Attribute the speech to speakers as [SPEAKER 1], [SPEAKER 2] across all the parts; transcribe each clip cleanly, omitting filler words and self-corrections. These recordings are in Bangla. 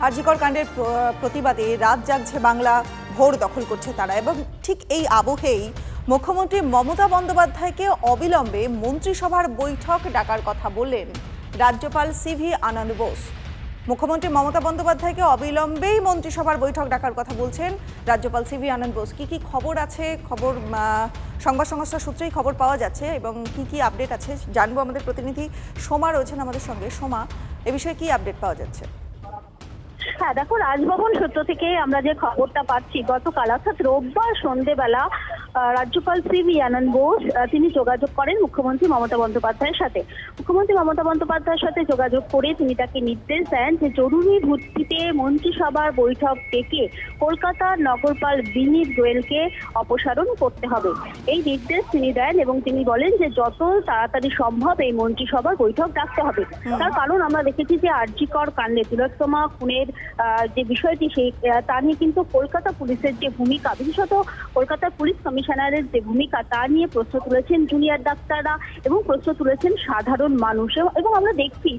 [SPEAKER 1] আরজিকর কাণ্ডের প্রতিবাদে রাত জাগছে বাংলা, ভোর দখল করছে তারা। এবং ঠিক এই আবহেই মুখ্যমন্ত্রী মমতা বন্দ্যোপাধ্যায়কে অবিলম্বে মন্ত্রিসভার বৈঠক ডাকার কথা বললেন রাজ্যপাল সিভি আনন্দ বোস। মুখ্যমন্ত্রী মমতা বন্দ্যোপাধ্যায়কে অবিলম্বেই মন্ত্রিসভার বৈঠক ডাকার কথা বলছেন রাজ্যপাল সিভি আনন্দ বোস। কি খবর আছে, সংবাদ সংস্থা সূত্রেই খবর পাওয়া যাচ্ছে এবং কি আপডেট আছে জানবো। আমাদের প্রতিনিধি সোমা রয়েছেন আমাদের সঙ্গে। সোমা, এ বিষয়ে কি আপডেট পাওয়া যাচ্ছে?
[SPEAKER 2] হ্যাঁ দেখো, রাজভবন সূত্র থেকে আমরা যে খবরটা পাচ্ছি, গতকাল অর্থাৎ রোববার সন্ধ্যেবেলা রাজ্যপাল সিভি আনন্দ বোস তিনি যোগাযোগ করেন মুখ্যমন্ত্রী মমতা বন্দ্যোপাধ্যায়ের সাথে। মুখ্যমন্ত্রী মমতা বন্দ্যোপাধ্যায়ের সাথে যোগাযোগ করে তিনি তাকে নির্দেশ দেন যে জরুরি ভিত্তিতে মন্ত্রিসভার বৈঠক ডেকে কলকাতার নগরপাল বিনীত গোয়েলকে অপসারণ করতে হবে। এই নির্দেশ তিনি দেন এবং তিনি বলেন যে যত তাড়াতাড়ি সম্ভব এই মন্ত্রিসভার বৈঠক ডাকতে হবে। তার কারণ আমরা দেখেছি যে আরজিকর কাণ্ডে তিলোত্তমা খুনের যে বিষয়টি সেই তা নিয়ে কিন্তু কলকাতা পুলিশের যে ভূমিকা, বিশেষত কলকাতা পুলিশ কমিশনারের যে ভূমিকা তা নিয়ে প্রশ্ন তুলেছেন জুনিয়র ডাক্তাররা এবং প্রশ্ন তুলেছেন সাধারণ মানুষ। এবং আমরা দেখছি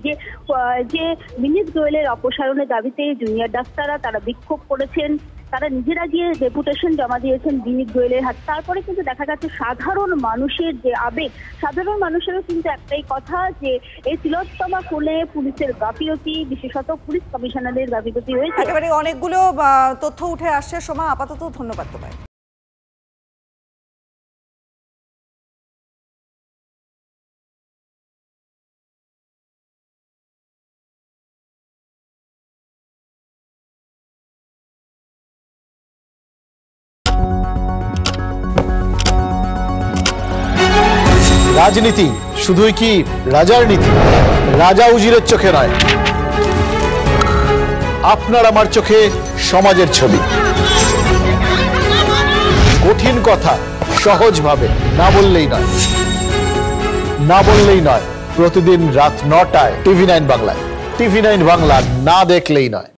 [SPEAKER 2] যে বিনীত গোয়েলের অপসারণের দাবিতে জুনিয়র ডাক্তাররা তারা বিক্ষোভ করেছেন, তারা নিজেরা গিয়ে ডেপুটেশন জমা দিয়েছেন বিনীত গোয়েলের হাতে। তারপরে কিন্তু দেখা যাচ্ছে সাধারণ মানুষের যে আবেগ, সাধারণ মানুষেরও কিন্তু একটাই কথা যে এই তিলোত্তমা খুনে পুলিশের গাফিলতি, বিশেষত পুলিশ কমিশনারের গাফিলতি হয়েছে।
[SPEAKER 1] একেবারে অনেকগুলো তথ্য উঠে আসছে সোমা, আপাতত ধন্যবাদ তোমায়।
[SPEAKER 3] রাজনীতি শুধুই কি রাজার নীতি? রাজা উজিরের চোখে নয়, আপনার আমার চোখে সমাজের ছবি। কঠিন কথা সহজভাবে না বললেই নয়। প্রতিদিন রাত ৯টায় TV9 বাংলায়। TV9 বাংলা না দেখলেই নয়।